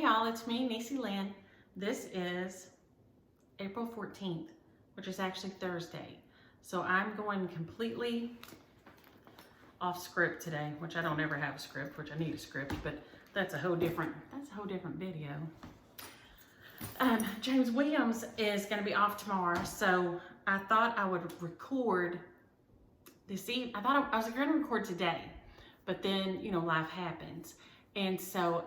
Hey y'all, it's me, Niecy Lynn. This is April 14th, which is actually Thursday. So I'm going completely off script today, which I don't ever have a script, which I need a script, but that's a whole different video. James Williams is going to be off tomorrow, so I thought I would record this evening. I thought I was going to record today, but then, you know, life happens. And so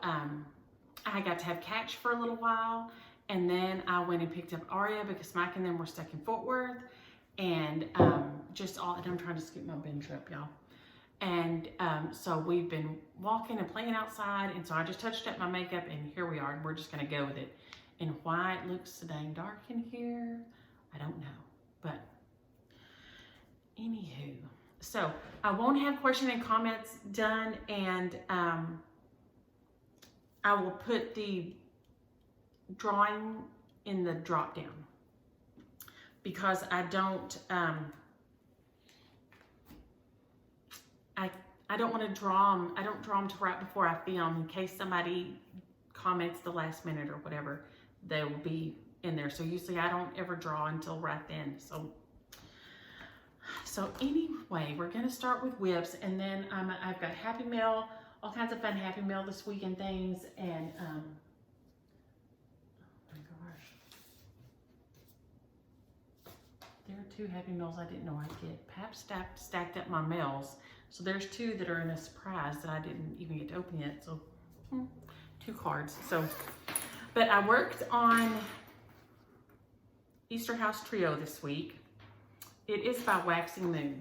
I got to have Catch for a little while, and then I went and picked up Aria because Mike and them were stuck in Fort Worth, and and I'm trying to scoop my bench up, y'all. And so we've been walking and playing outside, and so I just touched up my makeup, and here we are, and we're just gonna go with it. And why it looks so dang dark in here, I don't know, but anywho. So I won't have question and comments done, and I will put the drawing in the drop down because I don't I don't want to draw them. I don't draw them to right before I film in case somebody comments the last minute or whatever. They will be in there. So usually I don't ever draw until right then. So anyway, we're gonna start with whips, and then I've got Happy Meal, all kinds of fun Happy Meal this week and things, and oh my gosh, there are 2 Happy Meals I didn't know I'd get. Pap stacked up my mails, so there's 2 that are in a surprise that I didn't even get to open yet. So 2 cards. So, but I worked on Easter House Trio this week. It is by Waxing Moon.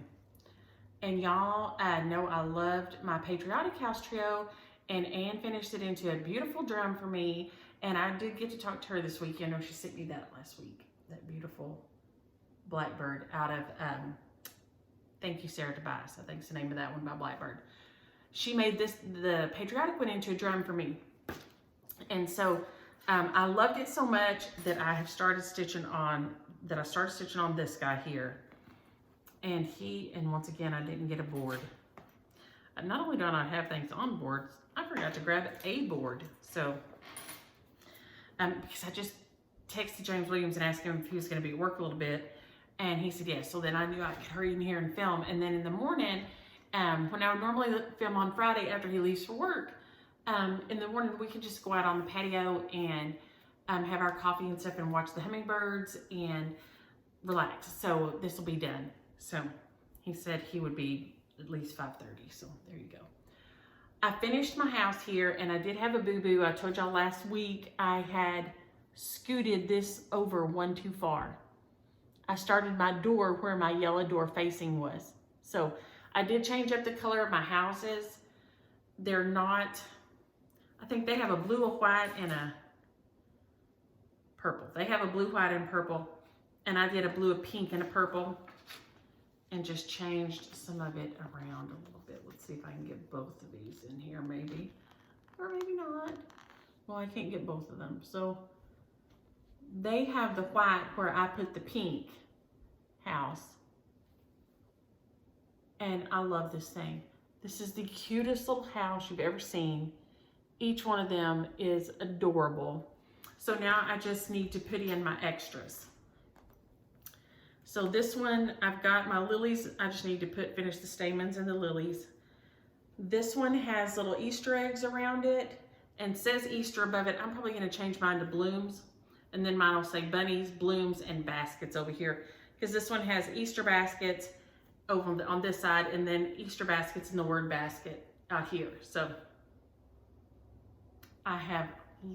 And y'all know I loved my Patriotic House Trio, and Anne finished it into a beautiful drum for me. And I did get to talk to her this week. You know, she sent me that last week, that beautiful Blackbird out of Thank You, Sarah Tobias. I think it's the name of that one by Blackbird. She made the Patriotic one into a drum for me. And so I loved it so much that I started stitching on this guy here. And once again, I didn't get a board. Not only do I not have things on boards, I forgot to grab a board. So, because I just texted James Williams and asked him if he was going to be at work a little bit. And he said yes. So then I knew I could hurry in here and film. And then in the morning, when I would normally film on Friday after he leaves for work, in the morning we could just go out on the patio and have our coffee and stuff and watch the hummingbirds and relax. So this will be done. So he said he would be at least 5:30. So there you go. I finished my house here, and I did have a boo-boo. I told y'all last week I had scooted this over one too far. I started my door where my yellow door facing was. So I did change up the color of my houses. They're not, I think they have a blue, a white, and a purple. They have a blue, white, and purple. And I did a blue, a pink, and a purple, and just changed some of it around a little bit. Let's see if I can get both of these in here maybe, or maybe not. Well, I can't get both of them. So they have the white where I put the pink house. And I love this thing. This is the cutest little house you've ever seen. Each one of them is adorable. So now I just need to put in my extras. So this one, I've got my lilies. I just need to finish the stamens and the lilies. This one has little Easter eggs around it and says Easter above it. I'm probably gonna change mine to blooms. And then mine will say bunnies, blooms, and baskets over here. Because this one has Easter baskets over on this side, and then Easter baskets in the word basket out here. So I have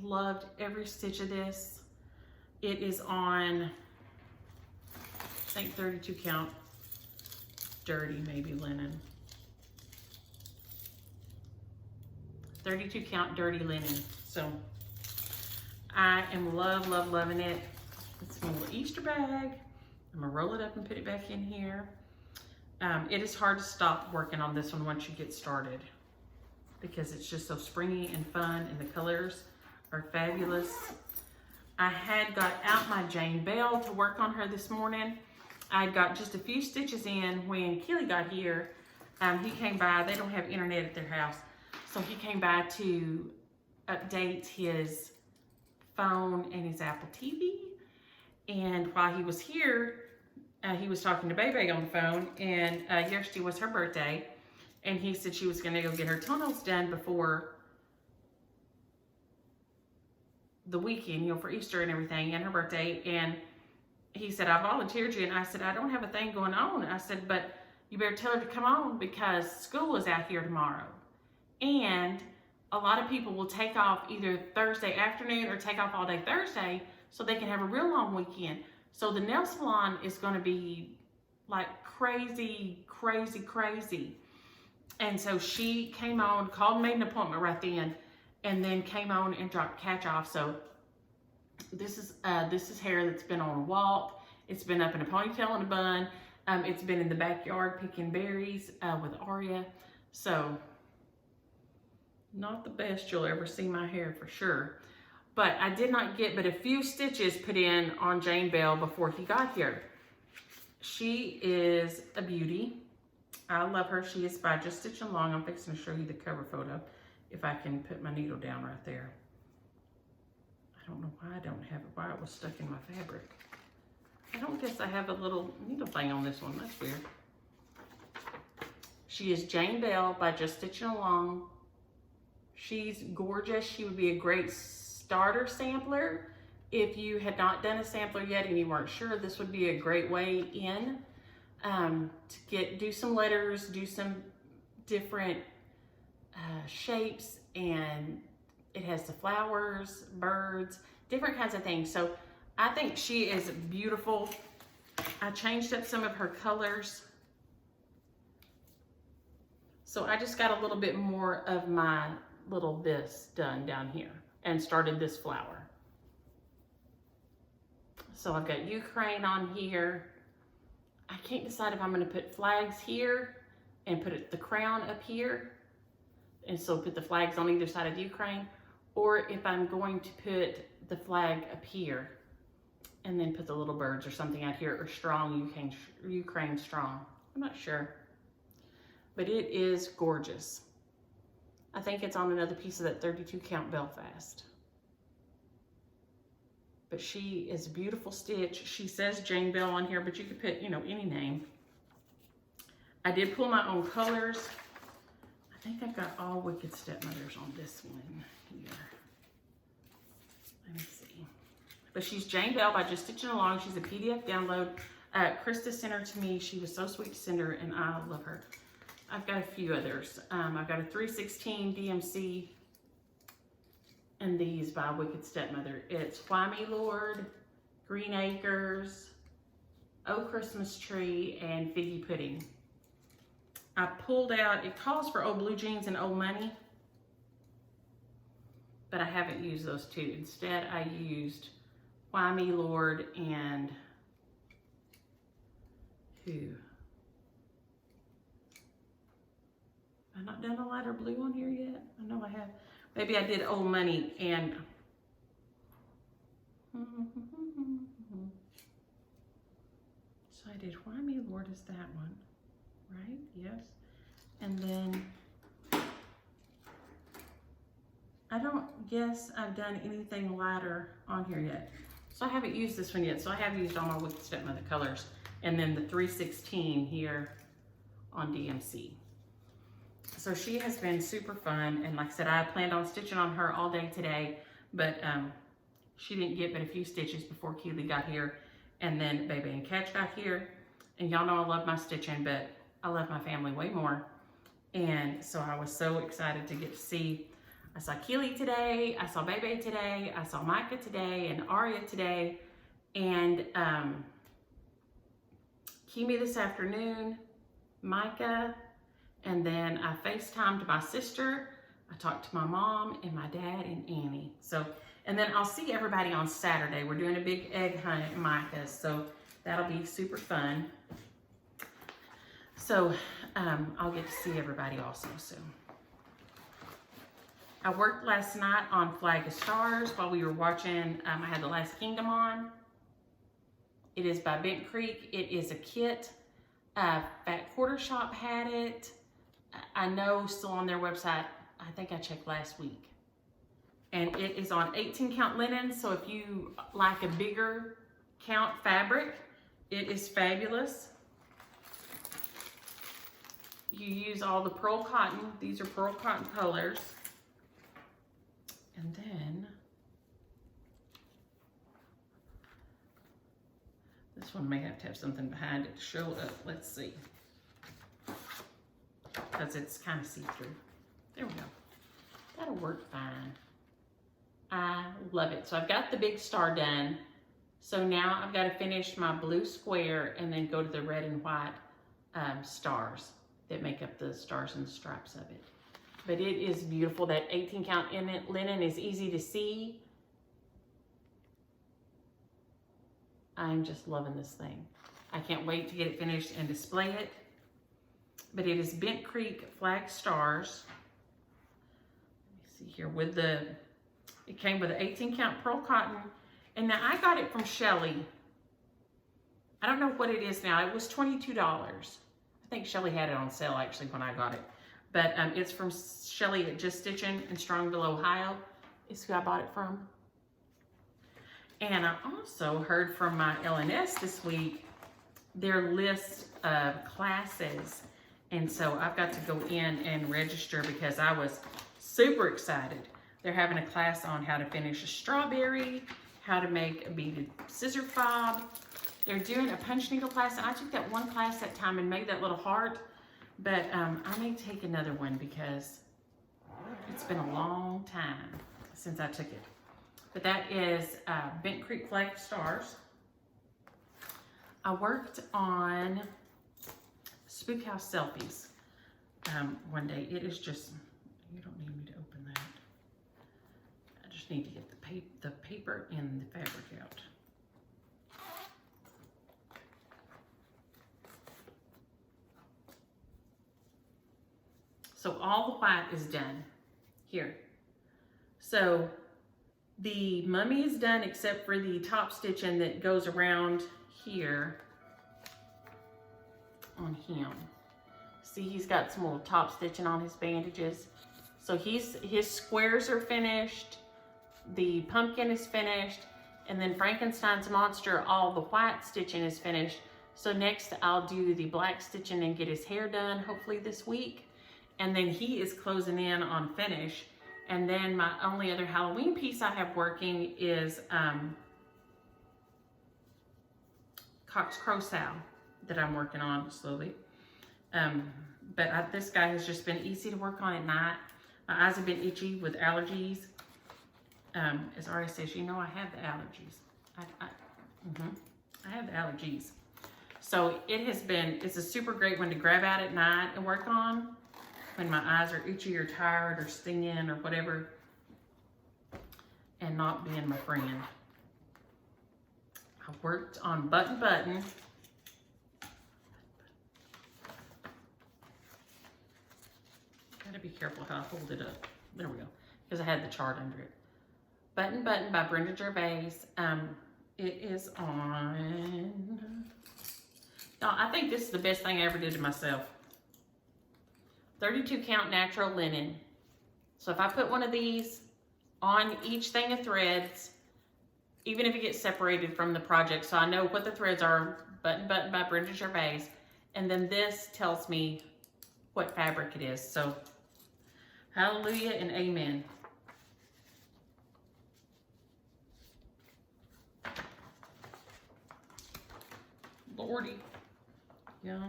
loved every stitch of this. It is on, I think 32 count dirty, maybe linen. 32 count dirty linen. So I am loving it. It's a little Easter bag. I'm gonna roll it up and put it back in here. It is hard to stop working on this one once you get started because it's just so springy and fun, and the colors are fabulous. I had got out my Jane Bell to work on her this morning. I got just a few stitches in when Keely got here. He came by. They don't have internet at their house, so he came by to update his phone and his Apple TV. And while he was here, he was talking to Bebe on the phone, and yesterday was her birthday, and he said she was going to go get her toenails done before the weekend, you know, for Easter and everything, and her birthday. And he said, I volunteered you, and I said, I don't have a thing going on. I said, but you better tell her to come on because school is out here tomorrow. And a lot of people will take off either Thursday afternoon or take off all day Thursday so they can have a real long weekend. So the nail salon is going to be like crazy, crazy, crazy. And so she came on, called, made an appointment right then, and then came on and dropped catch off. So this is hair that's been on a walk. It's been up in a ponytail and a bun. It's been in the backyard picking berries with Aria. So not the best you'll ever see my hair for sure. But I did not get but a few stitches put in on Jane Bell before he got here. She is a beauty. I love her. She is by Just Stitch Along. I'm fixing to show you the cover photo if I can put my needle down right there. I don't know why I don't have it, why it was stuck in my fabric. I don't guess I have a little needle thing on this one. That's weird. She is Jane Bell by Just Stitching Along. She's gorgeous. She would be a great starter sampler. If you had not done a sampler yet and you weren't sure, this would be a great way in to do some letters, do some different shapes, and it has the flowers, birds, different kinds of things. So I think she is beautiful. I changed up some of her colors. So I just got a little bit more of my little this done down here and started this flower. So I've got Ukraine on here. I can't decide if I'm going to put flags here and put the crown up here, and so put the flags on either side of Ukraine, or if I'm going to put the flag up here and then put the little birds or something out here, or strong Ukraine strong. I'm not sure, but it is gorgeous. I think it's on another piece of that 32 count Belfast. But she is a beautiful stitch. She says Jane Bell on here, but you could put, you know, any name. I did pull my own colors. I think I've got all Wicked Stepmothers on this one here. Let me see. But she's Jane Bell by Just Stitching Along. She's a PDF download. Krista sent her to me. She was so sweet to send her, and I love her. I've got a few others. I've got a 316 DMC. And these by Wicked Stepmother. It's Why Me Lord, Green Acres, Oh Christmas Tree, and Figgy Pudding. I pulled out, it calls for Old Blue Jeans and Old Money, but I haven't used those two. Instead, I used Why Me Lord and who? Have I not done a lighter blue on here yet? I know I have. Maybe I did Old Money and so I did Why Me Lord is that one, right? Yes. And then I don't guess I've done anything lighter on here yet. So I haven't used this one yet. So I have used all my Wicked Stepmother colors, and then the 316 here on DMC. So she has been super fun, and like I said, I planned on stitching on her all day today, but she didn't get but a few stitches before Keely got here, and then Baby and Catch got here. And y'all know I love my stitching, but I love my family way more. And so I was so excited to get to see. I saw Keely today, I saw Baby today, I saw Micah today, and Aria today, and Kimi this afternoon, Micah. And then I FaceTimed my sister. I talked to my mom and my dad and Annie. So, and then I'll see everybody on Saturday. We're doing a big egg hunt at Micah's, so that'll be super fun. So I'll get to see everybody also soon. I worked last night on Flag of Stars while we were watching. I had The Last Kingdom on. It is by Bent Creek. It is a kit. Fat Quarter Shop had it. I know still on their website. I think I checked last week. And it is on 18 count linen. So if you like a bigger count fabric, it is fabulous. You use all the pearl cotton. These are pearl cotton colors. And then this one may have to have something behind it to show up. Let's see. Because it's kind of see-through. There we go. That'll work fine. I love it. So I've got the big star done. So now I've got to finish my blue square and then go to the red and white stars that make up the stars and stripes of it. But it is beautiful. That 18 count linen is easy to see. I'm just loving this thing. I can't wait to get it finished and display it. But it is Bent Creek flag stars. Let me see here with the, it came with an 18 count pearl cotton. And now I got it from Shelly. I don't know what it is now. It was $22. I think Shelly had it on sale actually when I got it. But it's from Shelly at Just Stitching in Strongville, Ohio. Is who I bought it from. And I also heard from my LNS this week their list of classes. And so I've got to go in and register because I was super excited. They're having a class on how to finish a strawberry, how to make a beaded scissor fob. They're doing a punch needle class. And I took that one class that time and made that little heart. But I may take another one because it's been a long time since I took it. But that is Bent Creek flag stars. I worked on Spookhouse Selfies one day. It is just, you don't need me to open that. I just need to get the paper and the fabric out. So all the white is done here. So the mummy is done except for the top stitching that goes around here on him. See, he's got some little top stitching on his bandages. So his squares are finished. The pumpkin is finished. And then Frankenstein's monster, all the white stitching is finished. So next I'll do the black stitching and get his hair done, hopefully this week. And then he is closing in on finish. And then my only other Halloween piece I have working is Cox Crow Sow that I'm working on slowly. But this guy has just been easy to work on at night. My eyes have been itchy with allergies. As Ari says, you know I have the allergies. I have the allergies. So it's a super great one to grab out at night and work on when my eyes are itchy or tired or stinging or whatever, and not being my friend. I worked on Button-Brenda. Gotta be careful how I hold it up. There we go, because I had the chart under it. Button-Brenda by Brenda Gervais. It is on, no, I think this is the best thing I ever did to myself. 32 count natural linen. So if I put one of these on each thing of threads, even if it gets separated from the project, so I know what the threads are, Button-Brenda by Brenda Gervais, and then this tells me what fabric it is. So hallelujah and amen. Lordy. Yeah.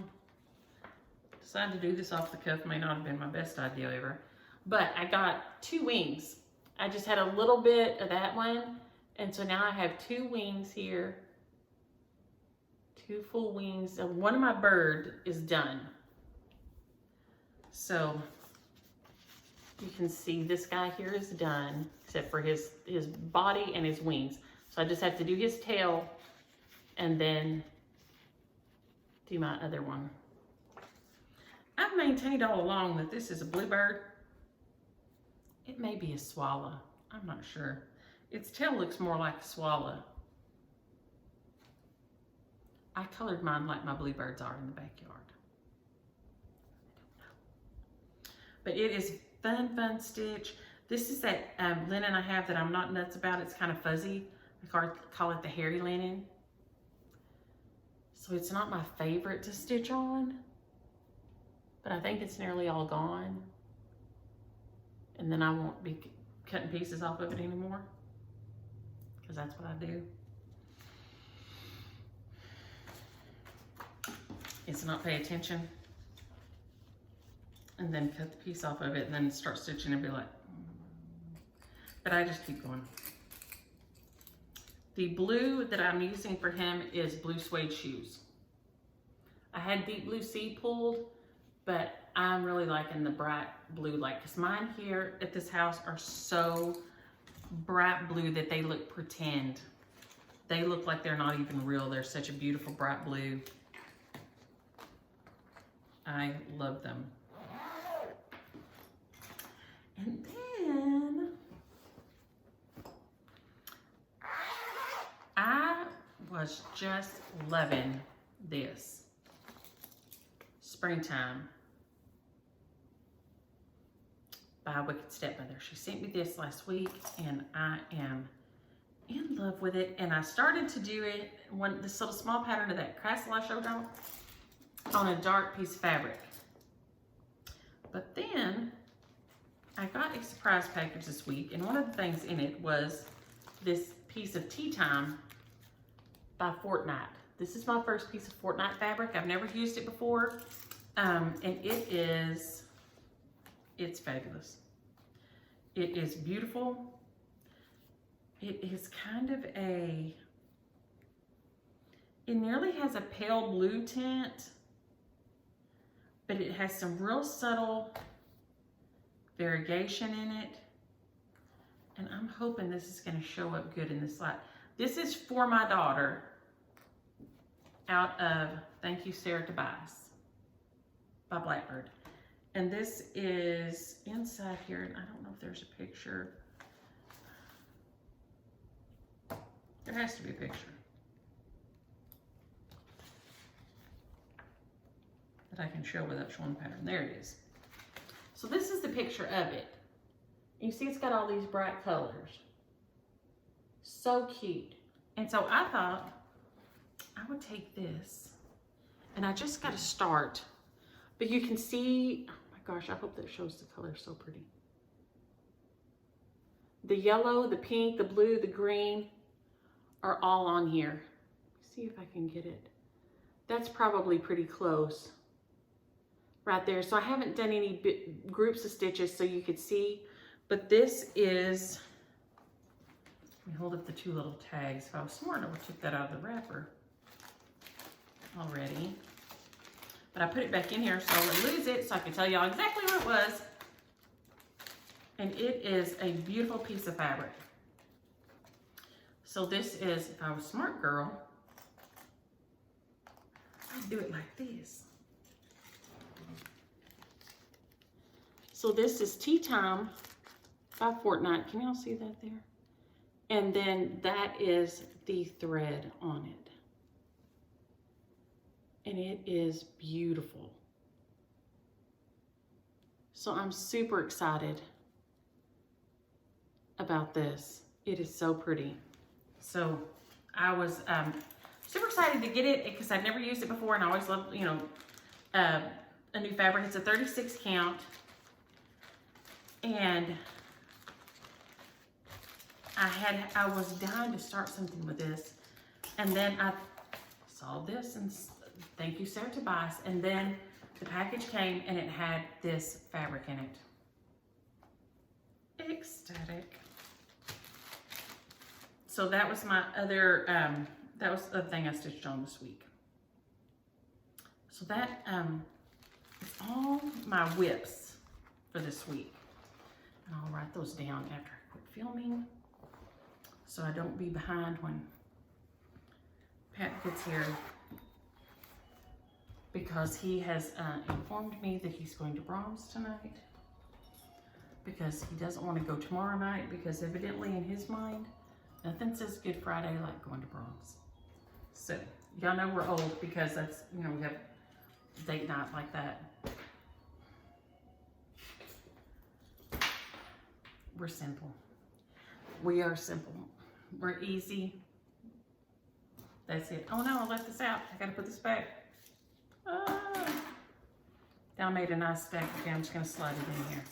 Decided to do this off the cuff may not have been my best idea ever. But I got 2 wings. I just had a little bit of that one. And so now I have 2 wings here. 2 full wings. And one of my bird is done. So you can see this guy here is done, except for his body and his wings. So I just have to do his tail and then do my other one. I've maintained all along that this is a bluebird. It may be a swallow. I'm not sure. Its tail looks more like a swallow. I colored mine like my bluebirds are in the backyard. But it is fun stitch. This is that linen I have that I'm not nuts about. It's kind of fuzzy. I call it the hairy linen. So it's not my favorite to stitch on, but I think it's nearly all gone. And then I won't be cutting pieces off of it anymore, because that's what I do. Is not pay attention and then cut the piece off of it and then start stitching and be like, but I just keep going. The blue that I'm using for him is blue suede shoes. I had deep blue sea pulled, but I'm really liking the bright blue, because mine here at this house are so bright blue that they look pretend. They look like they're not even real. They're such a beautiful bright blue. I love them. And then I was just loving this. Springtime by Wicked Stepmother. She sent me this last week and I am in love with it. And I started to do it, this little small pattern of that castle I showed y'all, on a dark piece of fabric. But then I got a surprise package this week, and one of the things in it was this piece of Tea Time by Fortnite. This is my first piece of Fortnite fabric. I've never used it before, and it's fabulous. It is beautiful. It is kind of it nearly has a pale blue tint, but it has some real subtle variegation in it. And I'm hoping this is going to show up good in this light. This is for my daughter out of Thank You, Sarah Tobias by Blackbird. And this is inside here, and I don't know if there's a picture. There has to be a picture that I can show without showing the pattern. There it is. So this is the picture of it. You see it's got all these bright colors. So cute. And so I thought I would take this, and I just got to start. But you can see, oh my gosh, I hope that shows the color so pretty. The yellow, the pink, the blue, the green are all on here. See if I can get it. That's probably pretty close right there. So I haven't done any groups of stitches so you could see, but this is, let me hold up the two little tags. If I was smart, I would have took that out of the wrapper already. But I put it back in here so I would lose it, so I could tell y'all exactly what it was. And it is a beautiful piece of fabric. So this is, if I was a smart girl, I'd do it like this. So this is Tea Time by Fortnite. Can y'all see that there? And then that is the thread on it. And it is beautiful. So I'm super excited about this. It is so pretty. So I was super excited to get it because I've never used it before, and I always love, you know, a new fabric. It's a 36 count. And I was dying to start something with this. And then I saw this and Thank You, Sarah Tobias. And then the package came and it had this fabric in it. Ecstatic. So that was my other, that was the thing I stitched on this week. So that is all my whips for this week. And I'll write those down after I quit filming so I don't be behind when Pat gets here, because he has informed me that he's going to Brahms tonight, because he doesn't want to go tomorrow night, because evidently in his mind, nothing says Good Friday like going to Brahms. So y'all know we're old because that's, you know, we have date night like that. We're simple. We are simple. We're easy. That's it. Oh no, I left this out. I gotta put this back. Now I made a nice stack. Okay, I'm just gonna slide it in here.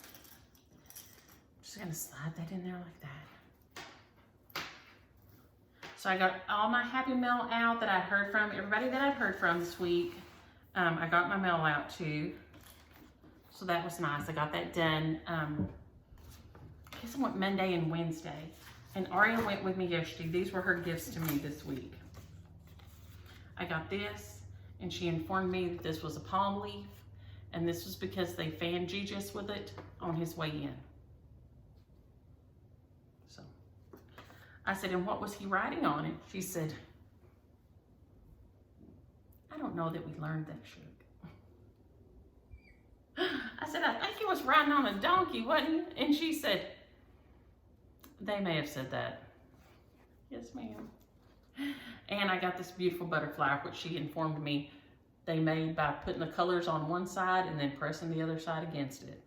Just gonna slide that in there like that. So I got all my happy mail out that I heard from everybody that I've heard from this week. I got my mail out too. So that was nice. I got that done. I guess I went Monday and Wednesday. And Aria went with me yesterday. These were her gifts to me this week. I got this, and she informed me that this was a palm leaf, and this was because they fanned Jesus with it on his way in. So I said, and what was he writing on it? She said, I don't know that we learned that shit. I said, I think he was riding on a donkey, wasn't he? And she said, they may have said that. Yes, ma'am. And I got this beautiful butterfly, which she informed me they made by putting the colors on one side and then pressing the other side against it.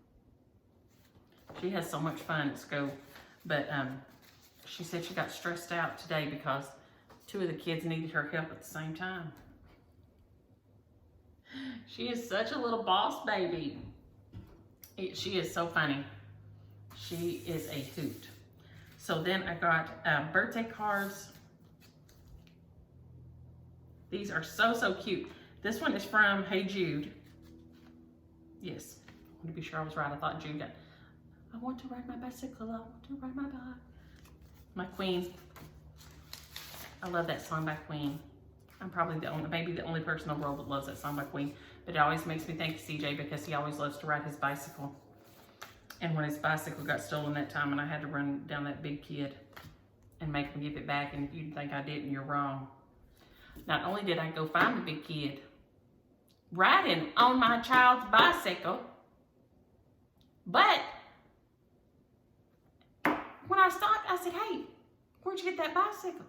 She has so much fun at school, but she said she got stressed out today because 2 of the kids needed her help at the same time. She is such a little boss baby. She is so funny. She is a hoot. So then I got birthday cards. These are so, so cute. This one is from Hey Jude. Yes, I want to be sure I was right. I thought Jude got, I want to ride my bicycle. I want to ride my bike. My Queen. I love that song by Queen. I'm probably maybe the only person in the world that loves that song by Queen. But it always makes me think of CJ because he always loves to ride his bicycle. And when his bicycle got stolen that time and I had to run down that big kid and make him give it back, and if you think I didn't, you're wrong. Not only did I go find the big kid riding on my child's bicycle, but when I stopped, I said, hey, where'd you get that bicycle?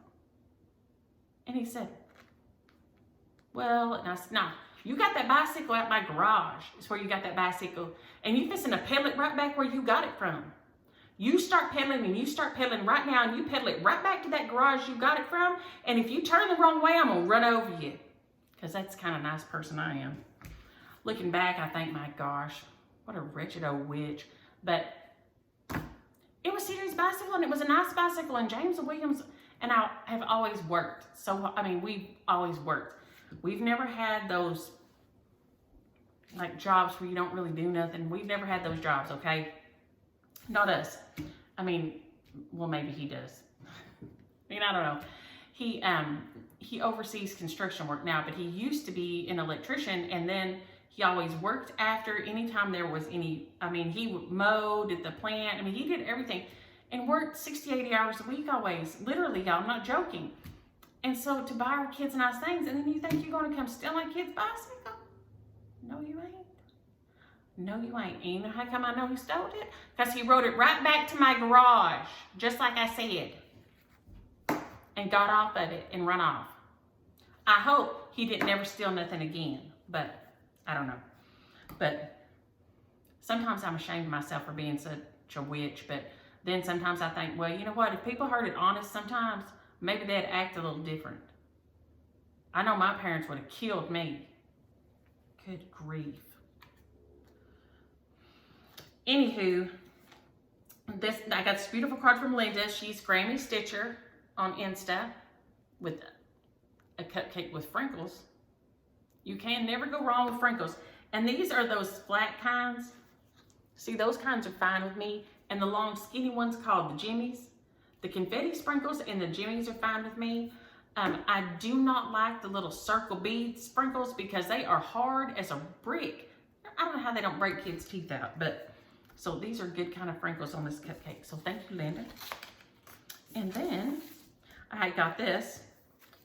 And he said, well, and I said, no, you got that bicycle at my garage. It's where you got that bicycle. And you fixing to pedal it right back where you got it from. You start pedaling and you start pedaling right now and you pedal it right back to that garage you got it from. And if you turn the wrong way, I'm going to run over you. Because that's the kind of nice person I am. Looking back, I think, my gosh, what a wretched old witch. But it was CJ's bicycle and it was a nice bicycle. And James and Williams and I have always worked. So, I mean, we've always worked. We've never had those, like, jobs where you don't really do nothing. We've never had those jobs, okay? Not us. I mean, well, maybe he does. I mean, I don't know. He oversees construction work now, but he used to be an electrician, and then he always worked after anytime there was any, I mean, he mowed at the plant. I mean, he did everything and worked 60, 80 hours a week always. Literally, y'all, I'm not joking. And so to buy our kids nice things, and then you think you're going to come steal my kid's bicycle? No, you ain't. No, you ain't. And you know how come I know he stole it? Because he rode it right back to my garage, just like I said, and got off of it and run off. I hope he didn't ever steal nothing again, but I don't know. But sometimes I'm ashamed of myself for being such a witch, but then sometimes I think, well, you know what? If people heard it honest sometimes, maybe they'd act a little different. I know my parents would have killed me. Good grief. Anywho, I got this beautiful card from Linda. She's Grammy Stitcher on Insta with a cupcake with Frinkles. You can never go wrong with Frinkles. And these are those flat kinds. See, those kinds are fine with me. And the long skinny ones called the Jimmies. The confetti sprinkles and the Jimmies are fine with me. I do not like the little circle bead sprinkles because they are hard as a brick. I don't know how they don't break kids' teeth out, but so these are good kind of Frinkles on this cupcake. So thank you, Linda. And then I got this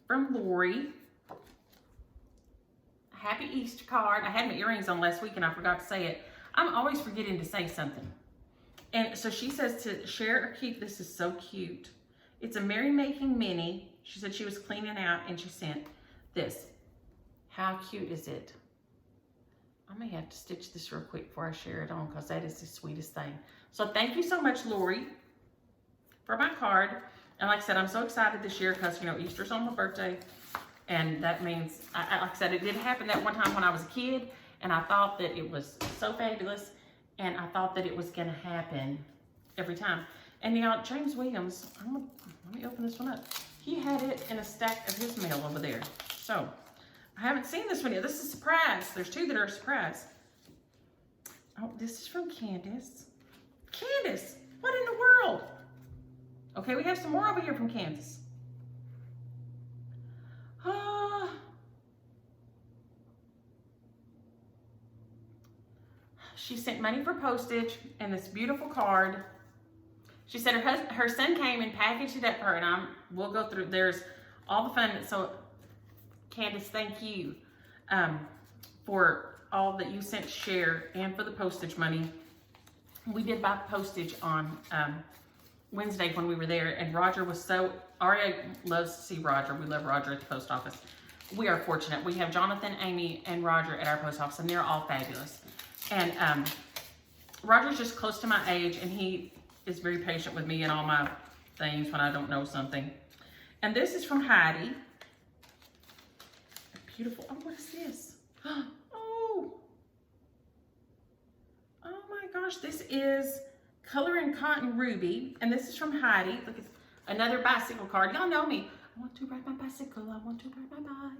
from Lori. A Happy Easter card. I had my earrings on last week and I forgot to say it. I'm always forgetting to say something. And so she says to share or keep. This is so cute. It's a merrymaking mini. She said she was cleaning out and she sent this. How cute is it? I may have to stitch this real quick before I share it on because that is the sweetest thing. So thank you so much, Lori, for my card. And like I said, I'm so excited this year because, you know, Easter's on my birthday. And that means, like I said, it didn't happen that one time when I was a kid. And I thought that it was so fabulous. And I thought that it was going to happen every time. And, you know, James Williams, let me open this one up. He had it in a stack of his mail over there. So, I haven't seen this one yet. This is a surprise. There's two that are a surprise. Oh, this is from Candace. Candace, what in the world? Okay, we have some more over here from Candace. She sent money for postage and this beautiful card. She said her son came and packaged it up for her, and we'll go through. There's all the fun. So, Candace, thank you for all that you sent to share and for the postage money. We did buy postage on Wednesday when we were there, and Roger was so, Aria loves to see Roger. We love Roger at the post office. We are fortunate. We have Jonathan, Amy, and Roger at our post office, and they're all fabulous. And Roger's just close to my age, and he is very patient with me and all my things when I don't know something. And this is from Heidi. Beautiful. Oh, what is this? Oh my gosh, this is Color and Cotton Ruby, and this is from Heidi. Look, it's another bicycle card. Y'all know me. I want to ride my bicycle. I want to ride my bike.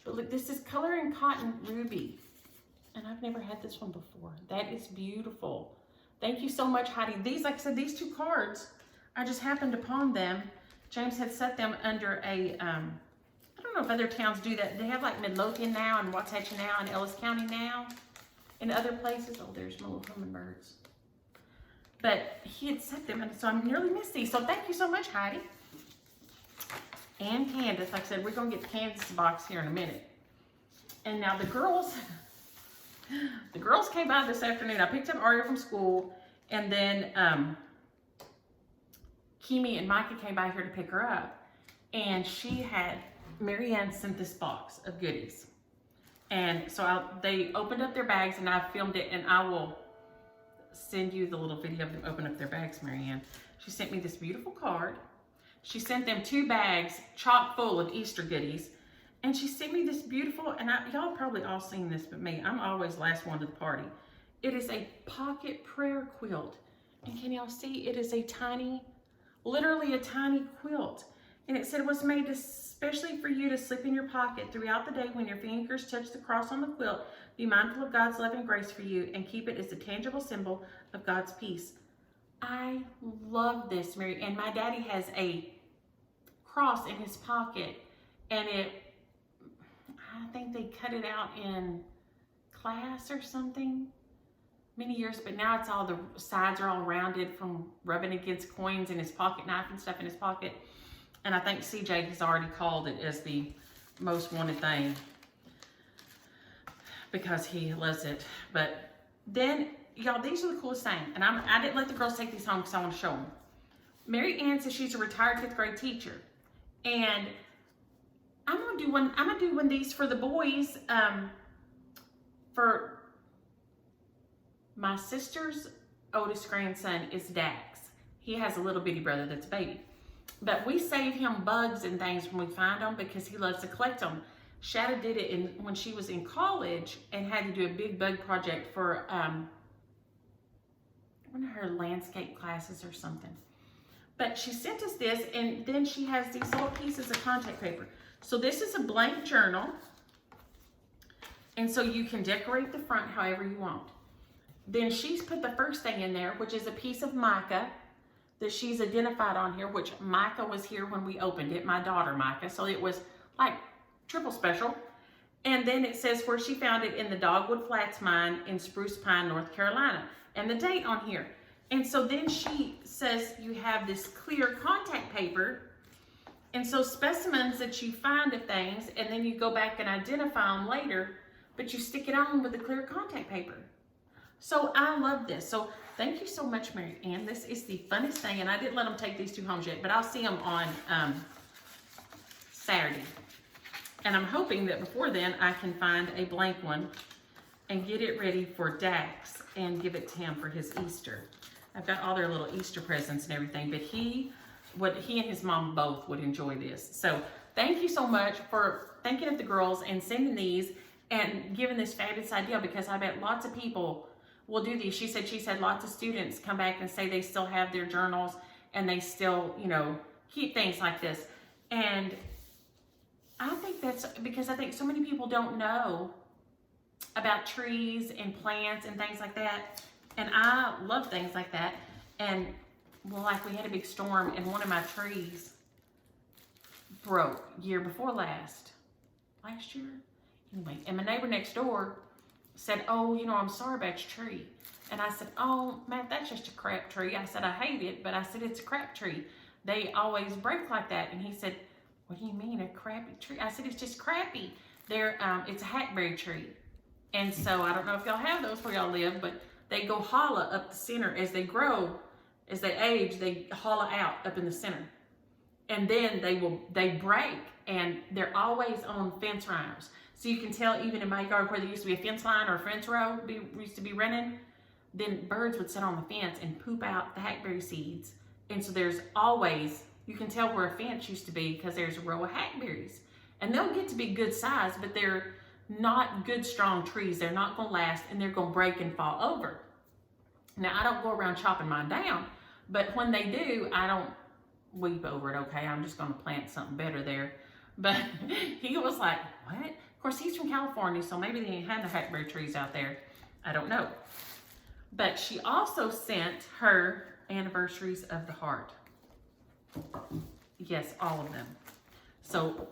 But look, this is Color and Cotton Ruby, and I've never had this one before. That is beautiful. Thank you so much, Heidi. These, like I said, these two cards, I just happened upon them. James had set them under a, I don't know if other towns do that. They have like Midlothian now and Waxahachie now and Ellis County now and other places. Oh, there's my little hummingbirds. But he had set them, and so I nearly missed these. So thank you so much, Heidi. And Candace. Like I said, we're going to get the Candace box here in a minute. And now the girls came by this afternoon. I picked up Aria from school, and then Kimi and Micah came by here to pick her up. And she had, Marianne sent this box of goodies. And so they opened up their bags, and I filmed it, and I will send you the little video of them open up their bags, Marianne. She sent me this beautiful card. She sent them 2 bags chock full of Easter goodies. And she sent me this beautiful, and y'all probably all seen this but me. I'm always last one to the party. It is a pocket prayer quilt. And can y'all see? It is a tiny, literally a tiny quilt. And it said it was made especially for you to slip in your pocket throughout the day when your fingers touch the cross on the quilt. Be mindful of God's love and grace for you and keep it as a tangible symbol of God's peace. I love this, Mary. And my daddy has a cross in his pocket, and I think they cut it out in class or something many years, but now it's all, the sides are all rounded from rubbing against coins and his pocket knife and stuff in his pocket. And I think CJ has already called it as the most wanted thing because he loves it. But then, y'all, these are the coolest thing. And I didn't let the girls take these home because I want to show them. Mary Ann says she's a retired 5th grade teacher. And I'm gonna do one of these for the boys, for my sister's oldest grandson is Dax. He has a little bitty brother that's a baby. But we save him bugs and things when we find them because he loves to collect them. Shadow did it when she was in college and had to do a big bug project for one of her landscape classes or something. But she sent us this, and then she has these little pieces of contact paper. So this is a blank journal, and so you can decorate the front however you want. Then she's put the first thing in there, which is a piece of mica that she's identified on here, which Micah was here when we opened it, my daughter Micah, so it was like triple special. And then it says where she found it in the Dogwood Flats mine in Spruce Pine, North Carolina, and the date on here. And so then she says you have this clear contact paper, and so specimens that you find of things, and then you go back and identify them later, but you stick it on with the clear contact paper. So I love this. So thank you so much, Mary Ann. This is the funnest thing, and I didn't let them take these 2 home yet, but I'll see them on Saturday. And I'm hoping that before then I can find a blank one. and get it ready for Dax and give it to him for his Easter. I've got all their little Easter presents and everything, but he and his mom both would enjoy this. So thank you so much for thinking of the girls and sending these and giving this fabulous idea, because I bet lots of people will do these. She's had lots of students come back and say they still have their journals and they still, you know, keep things like this. And I think that's because I think so many people don't know about trees and plants and things like that. And I love things like that. And well, like we had a big storm and one of my trees broke year before last year. Anyway, and my neighbor next door said, oh, you know, I'm sorry about your tree. And I said, oh, Matt, that's just a crap tree. I said, I hate it, but I said, it's a crap tree. They always break like that. And he said, what do you mean, a crappy tree? I said, it's just crappy. It's a hackberry tree. And so I don't know if y'all have those where y'all live, but they go hollow up the center as they grow, as they age, they hollow out up in the center. And then they break, and they're always on fence liners. So you can tell even in my yard where there used to be a fence line or a fence row used to be running, then birds would sit on the fence and poop out the hackberry seeds. And so there's always, you can tell where a fence used to be because there's a row of hackberries. And they'll get to be good size, but they're not good, strong trees. They're not going to last, and they're going to break and fall over. Now, I don't go around chopping mine down, but when they do, I don't weep over it, okay? I'm just going to plant something better there. But he was like, what? Of course, he's from California, so maybe they ain't had the hackberry trees out there. I don't know. But she also sent her anniversaries of the heart. Yes, all of them. So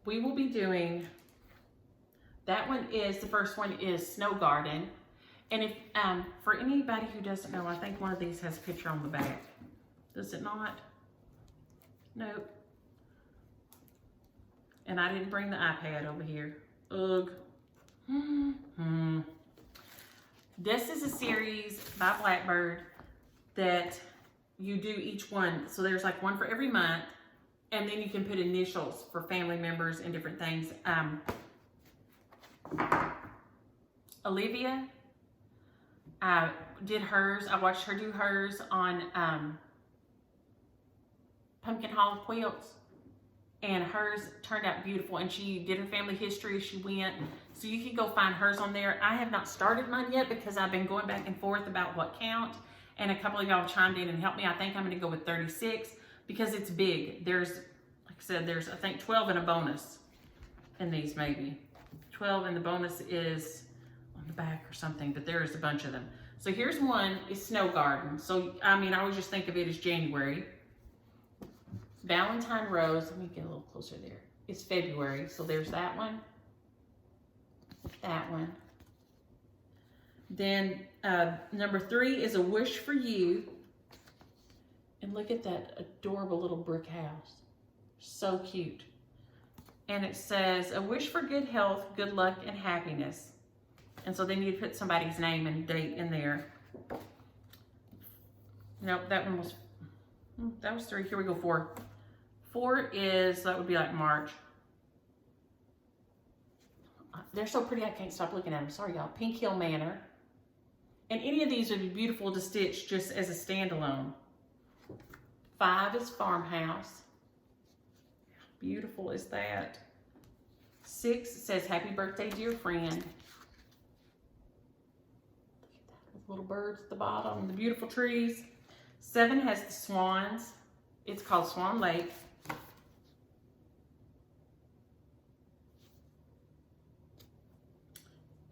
we will be doing, that one is, the first one is Snow Garden. And if, for anybody who doesn't know, I think one of these has a picture on the back. Does it not? Nope. And I didn't bring the iPad over here. Ugh. This is a series by Blackbird that you do each one. So there's like one for every month, and then you can put initials for family members and different things. Olivia, I did hers. I watched her do hers on pumpkin hollow quilts. And hers turned out beautiful, and she did her family history as she went. So you can go find hers on there. I have not started mine yet because I've been going back and forth about what count. And a couple of y'all chimed in and helped me. I think I'm going to go with 36 because it's big. There's, like I said, there's, I think, 12 and a bonus in these maybe. 12 and the bonus is on the back or something, but there is a bunch of them. So here's one, is Snow Garden. So, I mean, I always just think of it as January. Valentine Rose, let me get a little closer there. It's February, so there's that one. That one. Then number 3 is A Wish for You. And look at that adorable little brick house. So cute. And it says, a wish for good health, good luck, and happiness. And so then you put somebody's name and date in there. Nope, that was 3. Here we go, 4. 4 is, that would be like March. They're so pretty, I can't stop looking at them. Sorry, y'all. Pink Hill Manor. And any of these would be beautiful to stitch just as a standalone. 5 is Farmhouse. How beautiful is that? 6 says, Happy Birthday, Dear Friend. Look at that, with little birds at the bottom, the beautiful trees. 7 has the swans. It's called Swan Lake.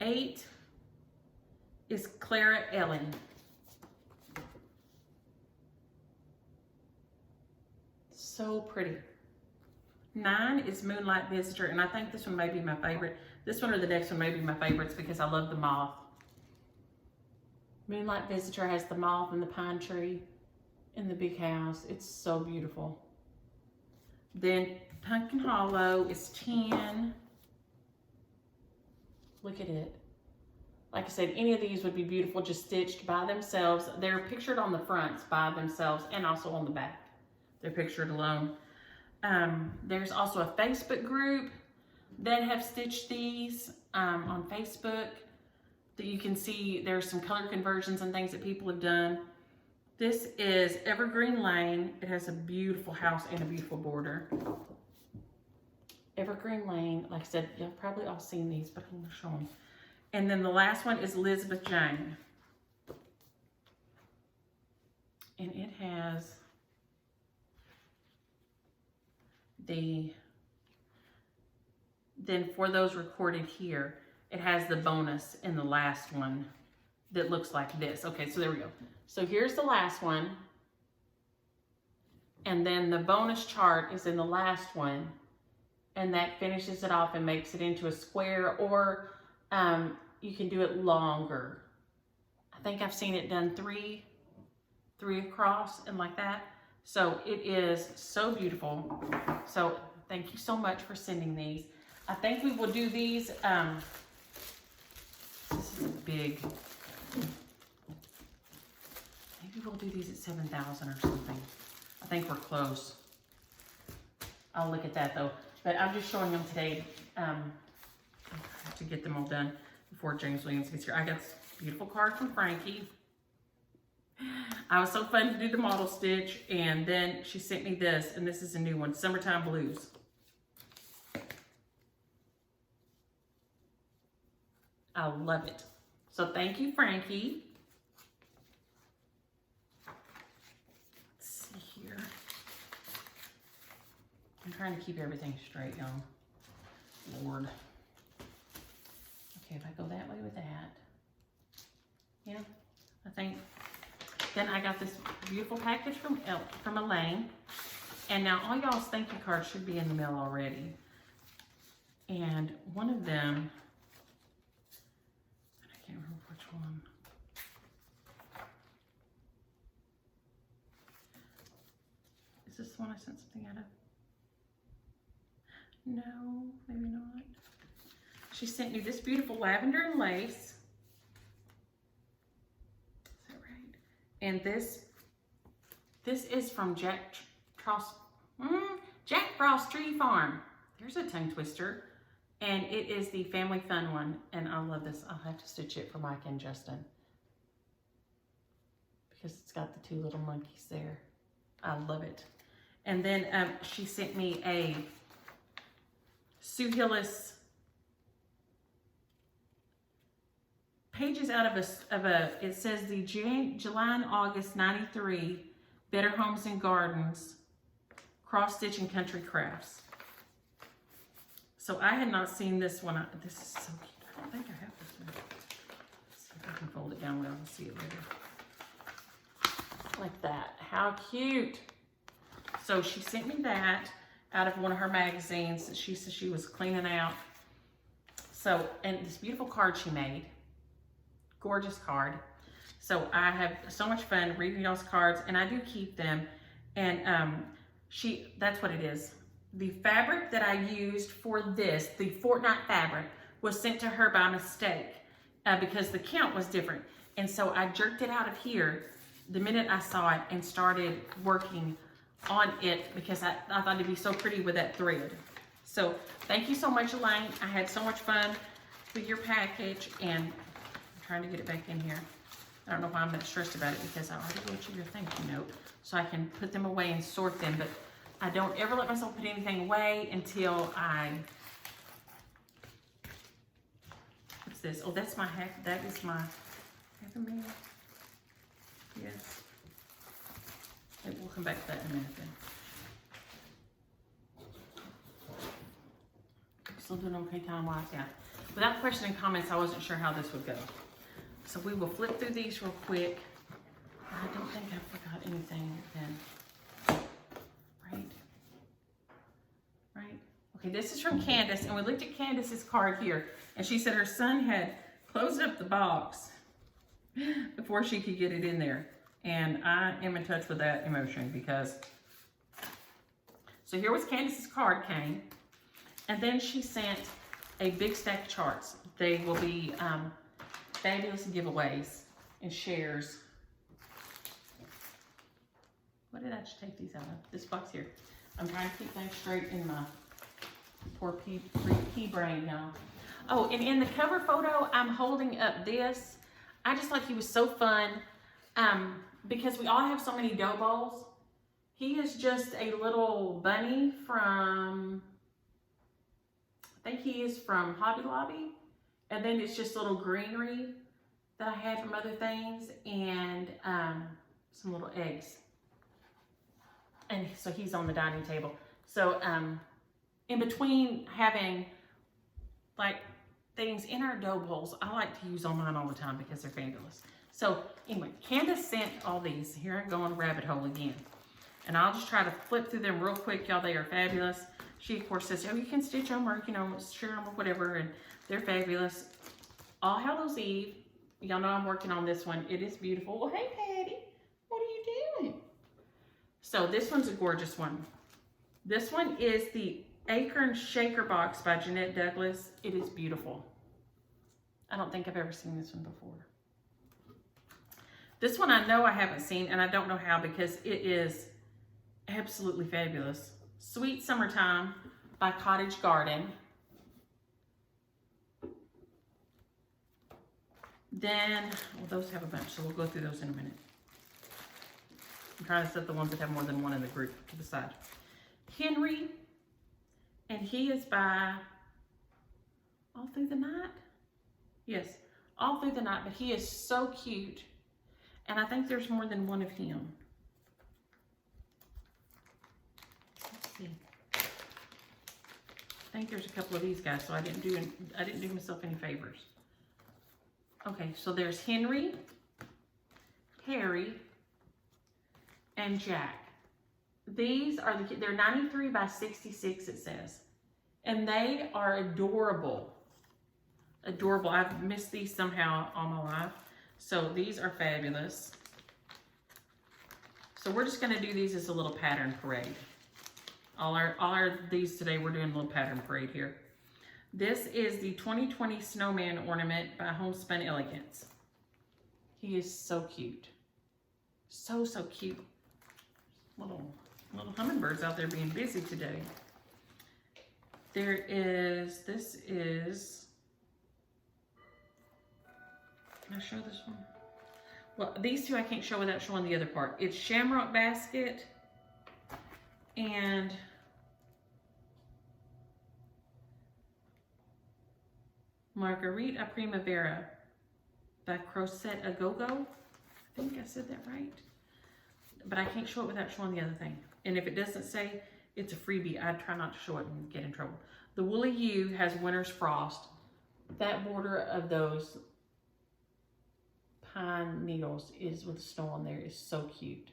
8 is Clara Ellen. So pretty. 9 is Moonlight Visitor, and I think this one may be my favorite. This one or the next one may be my favorites because I love the moth. Moonlight Visitor has the moth and the pine tree in the big house. It's so beautiful. Then Pumpkin Hollow is 10. Look at it. Like I said, any of these would be beautiful just stitched by themselves. They're pictured on the fronts by themselves and also on the back. They're pictured alone. There's also a Facebook group that have stitched these on Facebook. that you can see there's some color conversions and things that people have done. This is Evergreen Lane. It has a beautiful house and a beautiful border. Evergreen Lane, like I said, you've probably all seen these, but I'm gonna show them. And then the last one is Elizabeth Jane. And it has then for those recorded here, it has the bonus in the last one that looks like this. Okay, so there we go. So here's the last one. And then the bonus chart is in the last one. And that finishes it off and makes it into a square, or you can do it longer. I think I've seen it done three across and like that. So it is so beautiful. So thank you so much for sending these. I think we will do these. This is a big. Maybe we'll do these at 7,000 or something. I think we're close. I'll look at that though. But I'm just showing them today to get them all done before James Williams gets here. I got this beautiful card from Frankie. I was so fun to do the model stitch, and then she sent me this, and this is a new one, Summertime Blues. I love it. So thank you, Frankie. Let's see here. I'm trying to keep everything straight, y'all. Lord. Okay, if I go that way with that. Yeah, I think. Then I got this beautiful package from Elaine. And now all y'all's thank you cards should be in the mail already. And one of them, I can't remember which one. Is this the one I sent something out of? No, maybe not. She sent me this beautiful lavender and lace. And this is from Jack Frost Tree Farm. There's a tongue twister. And it is the family fun one. And I love this. I'll have to stitch it for Mike and Justin, because it's got the two little monkeys there. I love it. And then she sent me a Sue Hillis pages out of a, it says the July and August 93 Better Homes and Gardens Cross Stitch and Country Crafts. So I had not seen this one. This is so cute. I don't think I have this one. Let's see if I can fold it down where I'll see it later. Like that. How cute. So she sent me that out of one of her magazines that she said she was cleaning out. So, and this beautiful card she made. Gorgeous card. So I have so much fun reading y'all's cards, and I do keep them. And that's what it is. The fabric that I used for this, the Fortnite fabric, was sent to her by mistake because the count was different. And so I jerked it out of here the minute I saw it and started working on it, because I thought it'd be so pretty with that thread. So thank you so much, Elaine. I had so much fun with your package, and trying to get it back in here. I don't know why I'm that stressed about it, because I already wrote you your thank you note so I can put them away and sort them, but I don't ever let myself put anything away until what's this? Oh, that's my that is my half a meal. Yes. We'll come back to that in a minute then. Still doing okay time-wise? Yeah. Without question and comments, I wasn't sure how this would go. So we will flip through these real quick. I don't think I forgot anything then. Right? Okay, this is from Candace, and we looked at Candace's card here, and she said her son had closed up the box before she could get it in there. And I am in touch with that emotion, because, so here was Candace's card came, and then she sent a big stack of charts. They will be fabulous giveaways and shares. What did I just take these out of? This box here. I'm trying to keep things straight in my poor pea brain now. Oh, and in the cover photo, I'm holding up this. I just thought he was so fun because we all have so many dough balls. He is just a little bunny from, I think he is from Hobby Lobby. And then it's just little greenery that I had from other things and some little eggs. And so he's on the dining table. So in between having like things in our dough bowls, I like to use on mine all the time because they're fabulous. So anyway, Candace sent all these. Here I go on a rabbit hole again. And I'll just try to flip through them real quick, y'all. They are fabulous. She, of course, says, oh, you can stitch them or, you know, share them or whatever. And they're fabulous. All Hallows Eve. Y'all know I'm working on this one. It is beautiful. Well, hey, Patty. What are you doing? So this one's a gorgeous one. This one is the Acorn Shaker Box by Jeanette Douglas. It is beautiful. I don't think I've ever seen this one before. This one I know I haven't seen, and I don't know how because it is absolutely fabulous. Sweet Summertime by Cottage Garden. Then, well, those have a bunch, so we'll go through those in a minute. I'm trying to set the ones that have more than one in the group to the side. Henry, and he is by All Through the Night. Yes, All Through the Night, but he is so cute. And I think there's more than one of him. Let's see. I think there's a couple of these guys, so I didn't do myself any favors. Okay, so there's Henry, Harry, and Jack. These are they're 93 by 66, it says. And they are adorable. Adorable. I've missed these somehow all my life. So these are fabulous. So we're just gonna do these as a little pattern parade. All our these today, we're doing a little pattern parade here. This is the 2020 Snowman Ornament by Homespun Elegance. He is so cute. So, so cute. Little hummingbirds out there being busy today. There is, this is, can I show this one? Well, these two I can't show without showing the other part. It's Shamrock Basket and Marguerite Primavera by Crochet A Go-Go. I think I said that right. But I can't show it without showing the other thing. And if it doesn't say it's a freebie, I try not to show it and get in trouble. The Woolly U has Winter's Frost. That border of those pine needles is with snow on there is so cute.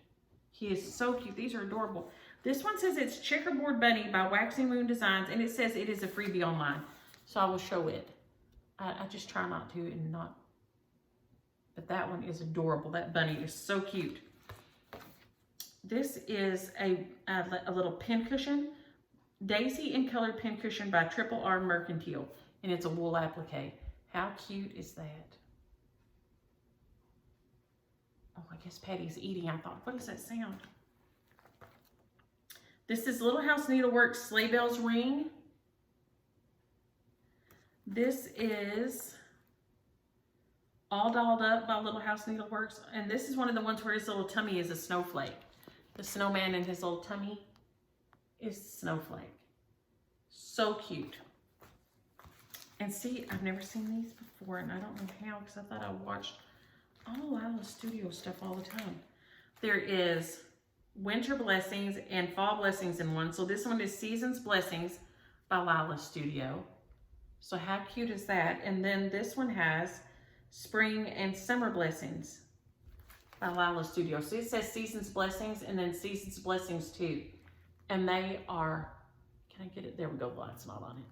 He is so cute. These are adorable. This one says it's Checkerboard Bunny by Waxing Moon Designs, and it says it is a freebie online. So I will show it. I just try not to and not. But that one is adorable. That bunny is so cute. This is a little pin cushion. Daisy in Colored Pin Cushion by Triple R Mercantile. And it's a wool applique. How cute is that? Oh, I guess Patty's eating. I thought, what does that sound? This is Little House Needleworks Sleigh Bells Ring. This is All Dolled Up by Little House Needleworks. And this is one of the ones where his little tummy is a snowflake. The snowman and his little tummy is snowflake. So cute. And see, I've never seen these before, and I don't know how, because I thought I watched all Lila Studio stuff all the time. There is Winter Blessings and Fall Blessings in one. So this one is Season's Blessings by Lila Studio. So how cute is that? And then this one has Spring and Summer Blessings by Lila Studio. So it says Season's Blessings and then Season's Blessings too. And they are, can I get it? There we go, the light's not on it.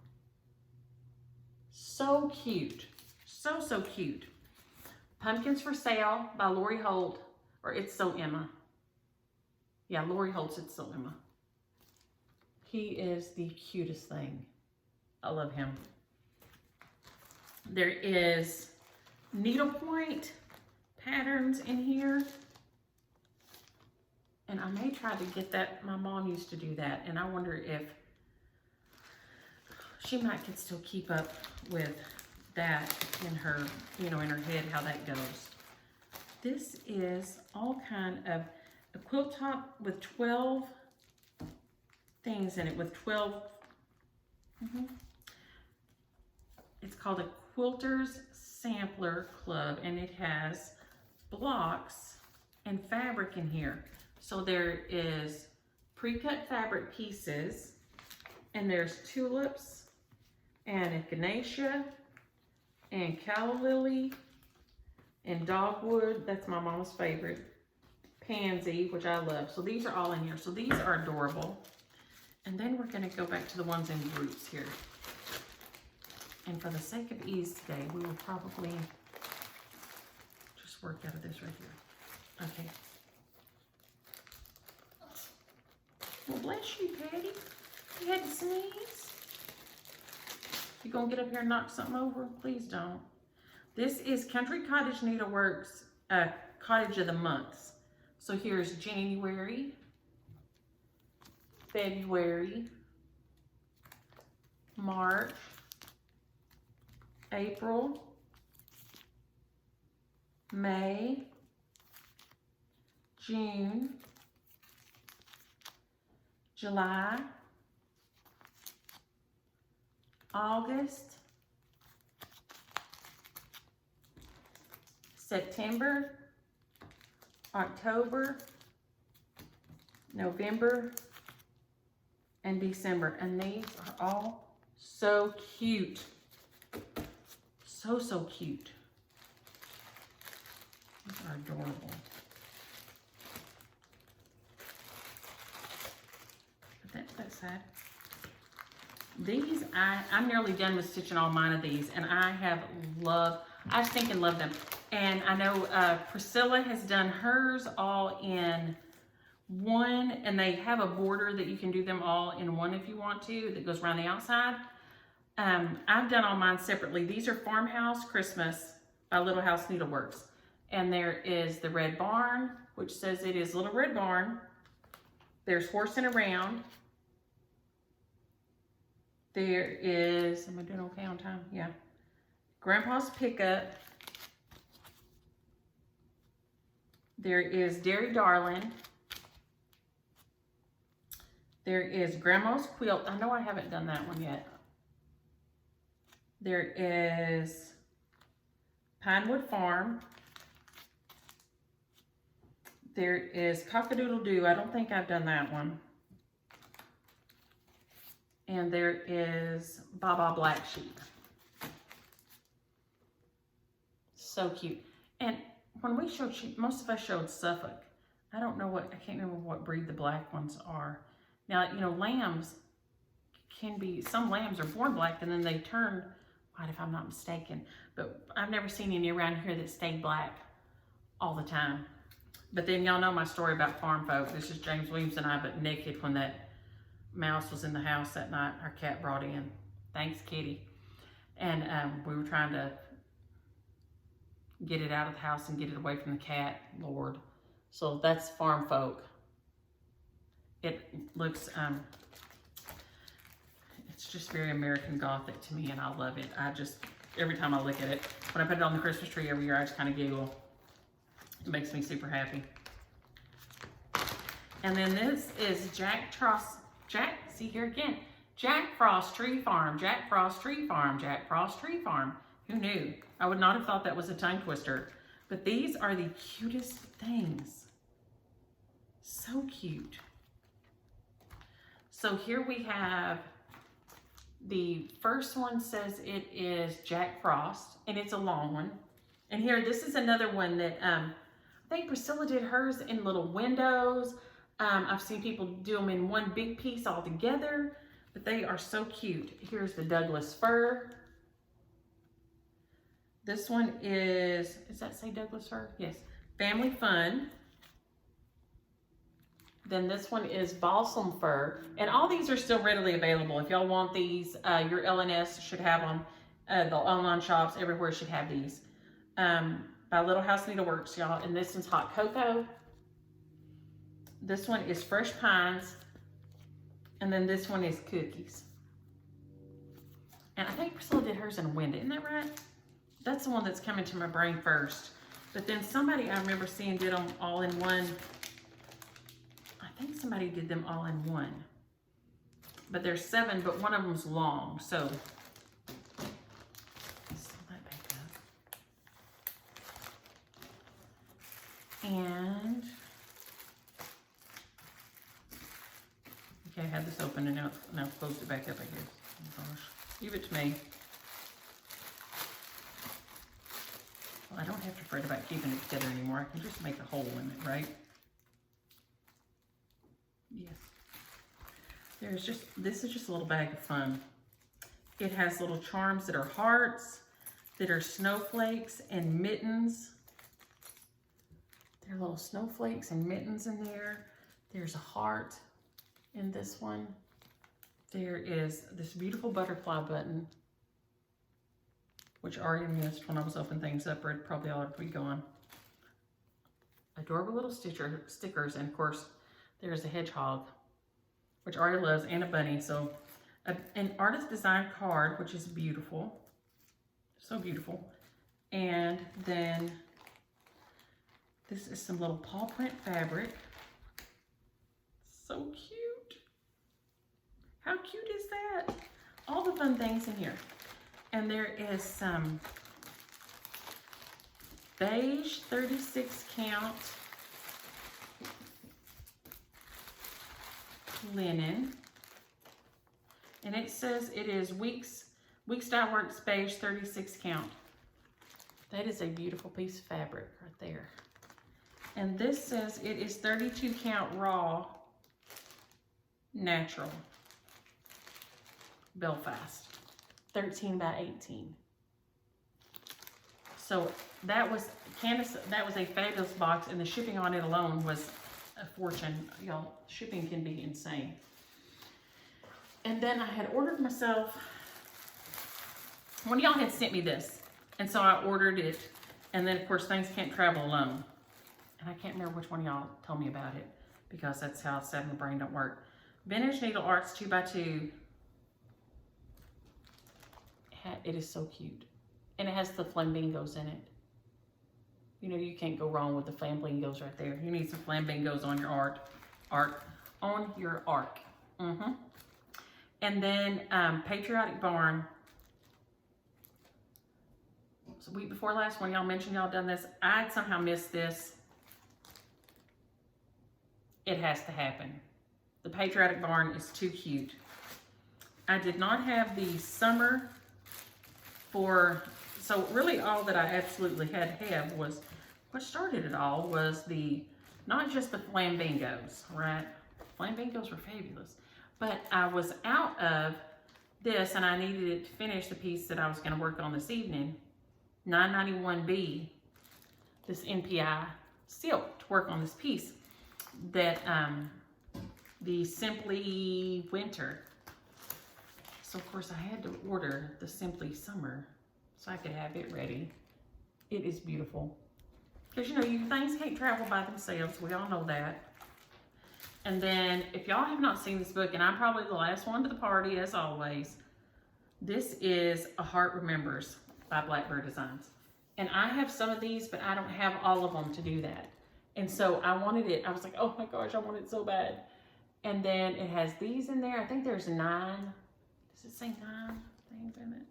So cute. So, so cute. Pumpkins for Sale by Lori Holt, or It's So Emma. Yeah, Lori Holt's It's So Emma. He is the cutest thing. I love him. There is needlepoint patterns in here. And I may try to get that. My mom used to do that. And I wonder if she might can still keep up with that in her, you know, in her head, how that goes. This is all kind of a quilt top with 12 things in it, with 12, it's called a Quilters Sampler Club, and it has blocks and fabric in here. So there is pre-cut fabric pieces, and there's tulips and echinacea and calla lily and dogwood, that's my mom's favorite, pansy, which I love. So these are all in here. So these are adorable. And then we're going to go back to the ones in groups here. And for the sake of ease today, we will probably just work out of this right here. Okay. Well, bless you, Patty. You had to sneeze. You gonna get up here and knock something over? Please don't. This is Country Cottage Needleworks Cottage of the Months. So here's January, February, March, April, May, June, July, August, September, October, November, and December. And these are all so cute. So cute. These are adorable. Put that to that side. These, I'm nearly done with stitching all mine of these, and I think and love them. And I know Priscilla has done hers all in one, and they have a border that you can do them all in one if you want to, that goes around the outside. I've done all mine separately. These are Farmhouse Christmas by Little House Needleworks. And there is the Red Barn, which says it is Little Red Barn. There's Horsing Around. There is, am I doing okay on time? Yeah. Grandpa's Pickup. There is Dairy Darling. There is Grandma's Quilt. I know I haven't done that one yet. There is Pinewood Farm. There is Cock-a-Doodle-Doo. I don't think I've done that one. And there is Baba Black Sheep. So cute. And when we showed sheep, most of us showed Suffolk. I don't know what, I can't remember what breed the black ones are. Now, you know, lambs can be, some lambs are born black and then they turn white if I'm not mistaken. But I've never seen any around here that stayed black all the time. But then y'all know my story about farm folk. This is James Williams and I, but naked when that mouse was in the house that night our cat brought in. Thanks, Kitty. And we were trying to get it out of the house and get it away from the cat, Lord. So that's farm folk. It looks, it's just very American Gothic to me, and I love it. I just, every time I look at it, when I put it on the Christmas tree every year, I just kind of giggle. It makes me super happy. And then this is Jack Frost Tree Farm, Jack Frost Tree Farm, Jack Frost Tree Farm. Who knew? I would not have thought that was a tongue twister. But these are the cutest things. So cute. So here we have, the first one says it is Jack Frost, and it's a long one. And here, this is another one that I think Priscilla did hers in little windows. I've seen people do them in one big piece all together, but they are so cute. Here's the Douglas Fir. This one is, does that say Douglas Fir? Yes. Family Fun. Then this one is Balsam Fir. And all these are still readily available. If y'all want these, your LNS should have them. The online shops everywhere should have these. By Little House Needleworks, y'all. And this one's Hot Cocoa. This one is Fresh Pines. And then this one is Cookies. And I think Priscilla did hers in wind, isn't that right? That's the one that's coming to my brain first. But then somebody I remember seeing did them all in one. I think somebody did them all in one. But there's 7, but one of them's long. So, sew that back up. And, okay, I had this open and now I've closed it back up, I guess. Oh gosh, give it to me. Well, I don't have to fret about keeping it together anymore. I can just make a hole in it, right? Yes. This is just a little bag of fun. It has little charms that are hearts, that are snowflakes and mittens. There are little snowflakes and mittens in there. There's a heart in this one. There is this beautiful butterfly button, which Aria missed when I was opening things up, or it probably ought to be gone. Adorable little stickers, and of course, there's a hedgehog, which Aria loves, and a bunny. So, an artist design card, which is beautiful, so beautiful. And then this is some little paw print fabric. So cute. How cute is that? All the fun things in here. And there is some beige 36 count linen. And it says it is Weeks Dye Works beige 36 count. That is a beautiful piece of fabric right there. And this says it is 32 count raw natural Belfast. 13 by 18. So that was, Candace, that was a fabulous box, and the shipping on it alone was a fortune. Y'all, shipping can be insane. And then I had ordered myself, one of y'all had sent me this, and so I ordered it, and then of course things can't travel alone. And I can't remember which one of y'all told me about it, because that's how sad my brain don't work. Vintage Needle Arts 2x2. It is so cute. And it has the flamingos in it. You know, you can't go wrong with the flamingos right there. You need some flamingos on your art. On your arc. And then Patriotic Barn. So week before last, when y'all mentioned y'all done this, I'd somehow missed this. It has to happen. The Patriotic Barn is too cute. I did not have the summer for, so really all that I absolutely had to have was, what started it all was not just the flambingos, right? Flambingos were fabulous. But I was out of this and I needed it to finish the piece that I was going to work on this evening. 991B, this NPI silk to work on this piece that the Simply Winter. So of course I had to order the Simply Summer so I could have it ready. It is beautiful. Because you know, things can't travel by themselves. We all know that. And then if y'all have not seen this book, and I'm probably the last one to the party as always, this is A Heart Remembers by Blackbird Designs. And I have some of these, but I don't have all of them to do that. And so I wanted it. I was like, oh my gosh, I want it so bad. And then it has these in there. I think there's 9. Does it say 9 things in it?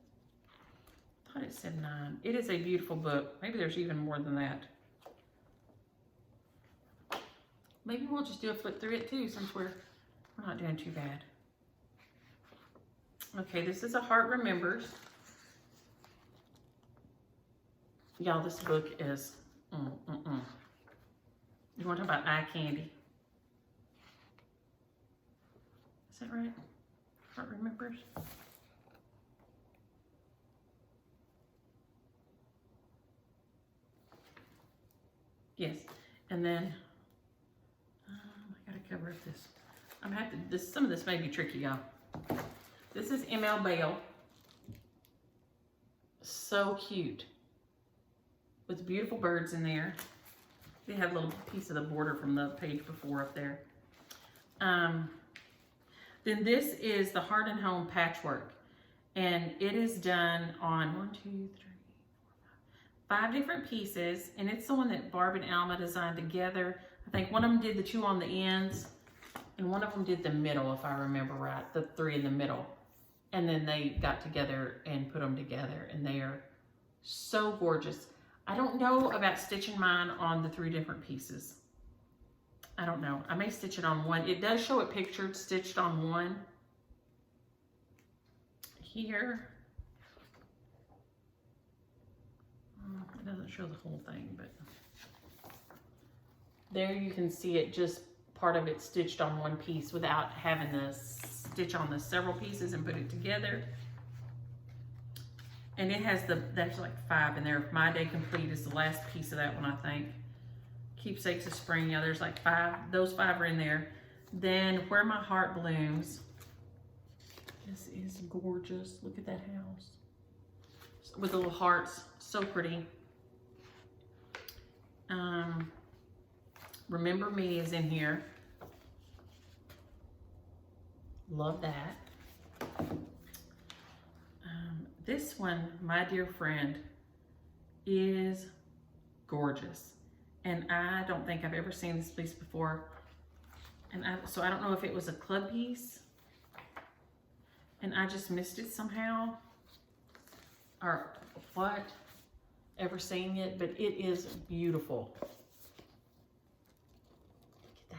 I thought it said 9. It is a beautiful book. Maybe there's even more than that. Maybe we'll just do a flip through it too, since we're not doing too bad. Okay, this is A Heart Remembers. Y'all, this book is, You want to talk about eye candy? Is that right? Heart Remembers? Yes, and then I gotta cover up this. I'm gonna have to. Some of this may be tricky, y'all. This is ML Bale. So cute, with beautiful birds in there. They have a little piece of the border from the page before up there. Then this is the Heart and Home Patchwork, And it is done on 1, 2, 3, 4, 5 different pieces. And it's the one that Barb and Alma designed together. I think one of them did the 2 on the ends, and one of them did the middle, if I remember right, the 3 in the middle. And then they got together and put them together, and they are so gorgeous. I don't know about stitching mine on the 3 different pieces. I don't know. I may stitch it on one. It does show it pictured, stitched on one. Here. It doesn't show the whole thing, but there you can see it, just part of it stitched on one piece without having to stitch on the several pieces and put it together. And it has there's like 5 in there. My Day Complete is the last piece of that one, I think. Keepsakes of Spring, yeah, there's like 5. Those 5 are in there. Then Where My Heart Blooms. This is gorgeous. Look at that house. With the little hearts, so pretty. Remember Me is in here. Love that. This one, My Dear Friend, is gorgeous. And I don't think I've ever seen this piece before. And so I don't know if it was a club piece and I just missed it somehow, or what, ever seeing it, but it is beautiful. Look at that.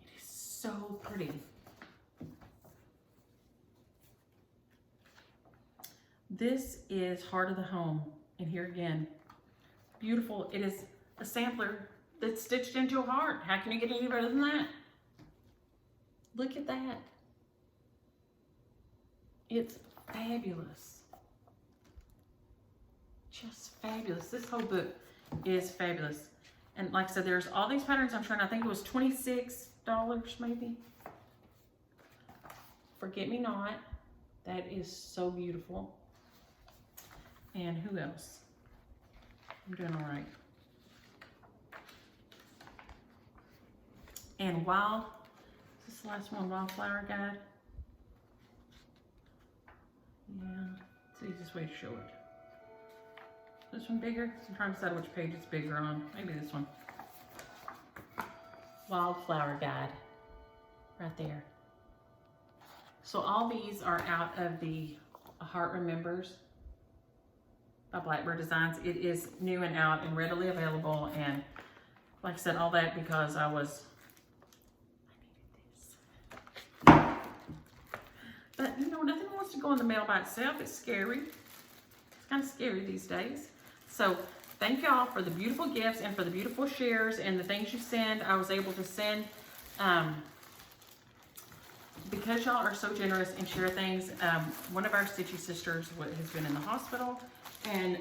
It is so pretty. This is Heart of the Home, and here again, beautiful. It is a sampler that's stitched into a heart. How can you get any better than that? Look at that. It's fabulous. Just fabulous. This whole book is fabulous. And like I said, there's all these patterns I'm trying. I think it was $26 maybe. Forget Me Not. That is so beautiful. And who else? I'm doing all right. And is this the last one, Wildflower Guide? Yeah, it's the easiest way to show it. This one bigger? I'm trying to decide which page it's bigger on. Maybe this one. Wildflower Guide, right there. So all these are out of the Heart Remembers by Blackbird Designs. It is new and out and readily available, and like I said, all that because I needed this. But you know, nothing wants to go in the mail by itself. It's scary. It's kind of scary these days. So thank y'all for the beautiful gifts and for the beautiful shares and the things you send. I was able to send, because y'all are so generous and share things. One of our Stitchy sisters has been in the hospital, and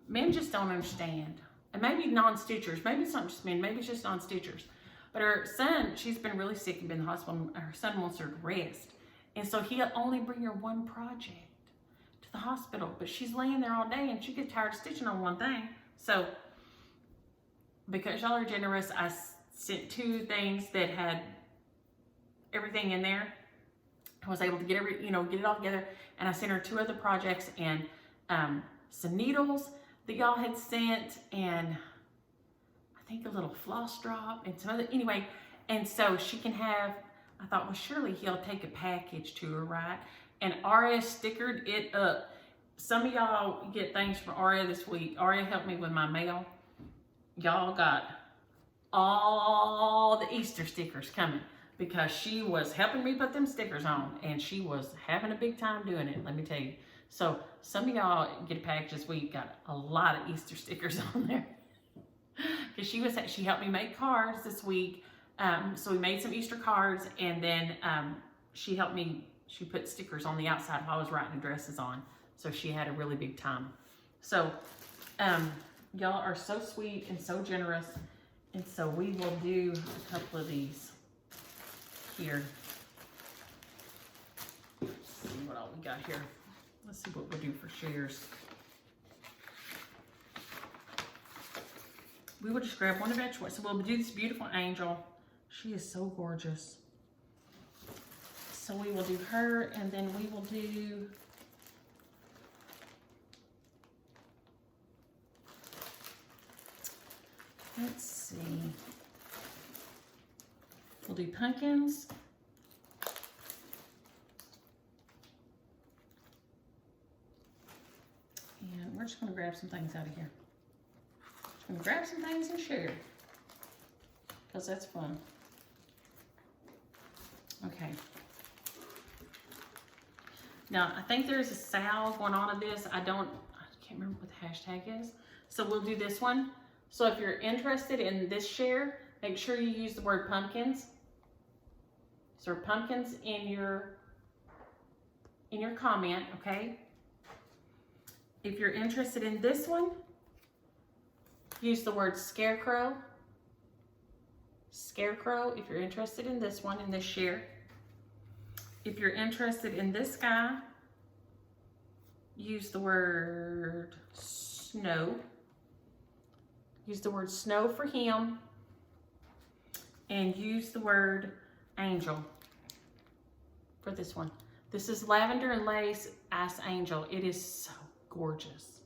men just don't understand. And maybe non-stitchers, maybe it's not just men, maybe it's just non-stitchers. But her son, she's been really sick and been in the hospital, and her son wants her to rest. And so he'll only bring her one project to the hospital, but she's laying there all day and she gets tired of stitching on one thing. So because y'all are generous, I sent 2 things that had everything in there. I was able to get get it all together, and I sent her 2 other projects and some needles that y'all had sent, and I think a little floss drop and some other, anyway. And so she can have, I thought, well, surely he'll take a package to her, right? And Aria stickered it up. Some of y'all get things from Aria this week. Aria helped me with my mail. Y'all got all the Easter stickers coming because she was helping me put them stickers on, and she was having a big time doing it, let me tell you. So some of y'all get a package this week, got a lot of Easter stickers on there. Because she helped me make cards this week. So we made some Easter cards, and then she helped me, she put stickers on the outside while I was writing addresses on. So she had a really big time. So y'all are so sweet and so generous. And so we will do a couple of these here. Let's see what all we got here. Let's see what we'll do for shares. We will just grab one of each. So we'll do this beautiful angel. She is so gorgeous. So we will do her, and then we will do let's see. We'll do pumpkins. And we're just going to grab some things out of here. Just going to grab some things and share. Because that's fun. Okay. Now, I think there's a sale going on of this. I can't remember what the hashtag is. So we'll do this one. So if you're interested in this share, make sure you use the word pumpkins. So pumpkins in your comment, okay? If you're interested in this one, use the word scarecrow. Scarecrow, if you're interested in this one, in this share. If you're interested in this guy, use the word snow. Use the word snow for him. And use the word angel for this one. This is Lavender and Lace Ice Angel. It is so gorgeous.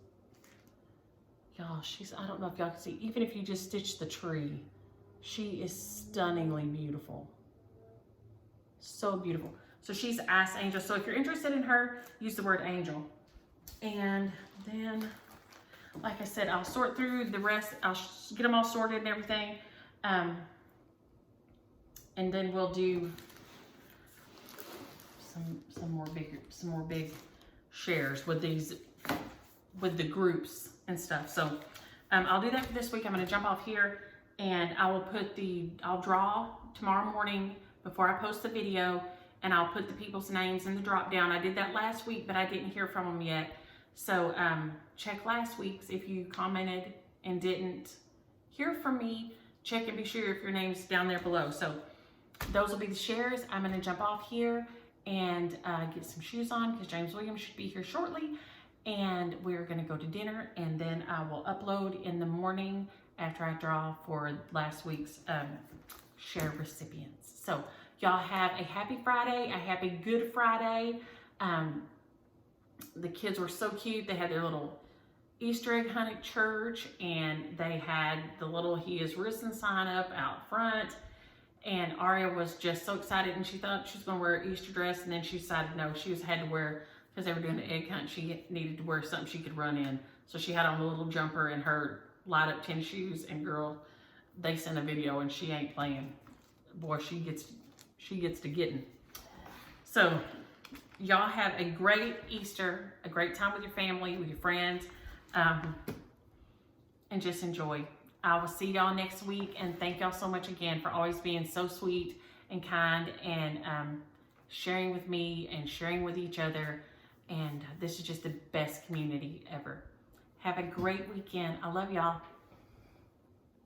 Y'all, I don't know if y'all can see, even if you just stitch the tree, she is stunningly beautiful. So beautiful. So she's Ice Angel. So if you're interested in her, use the word angel. And then, like I said, I'll sort through the rest. I'll get them all sorted and everything. And then we'll do some more big shares with these, with the groups and stuff. So I'll do that for this week. I'm going to jump off here, and I'll draw tomorrow morning before I post the video, and I'll put the people's names in the drop down. I did that last week, but I didn't hear from them yet. So check last week's. If you commented and didn't hear from me, check and be sure if your name's down there below. So those will be the shares. I'm going to jump off here and get some shoes on because James Williams should be here shortly. And we're going to go to dinner, and then I will upload in the morning after I draw for last week's share recipients. So y'all have a happy Friday, a happy Good Friday. The kids were so cute. They had their little Easter egg hunt at church, and they had the little He Is Risen sign up out front. And Aria was just so excited, and she thought she was going to wear an Easter dress, and then she decided no, she had to wear, because they were doing the egg hunt, she needed to wear something she could run in. So she had on a little jumper and her light up tennis shoes, and girl, they sent a video and she ain't playing. Boy, she gets to getting. So y'all have a great Easter, a great time with your family, with your friends, and just enjoy. I will see y'all next week, and thank y'all so much again for always being so sweet and kind and sharing with me and sharing with each other. And this is just the best community ever. Have a great weekend. I love y'all.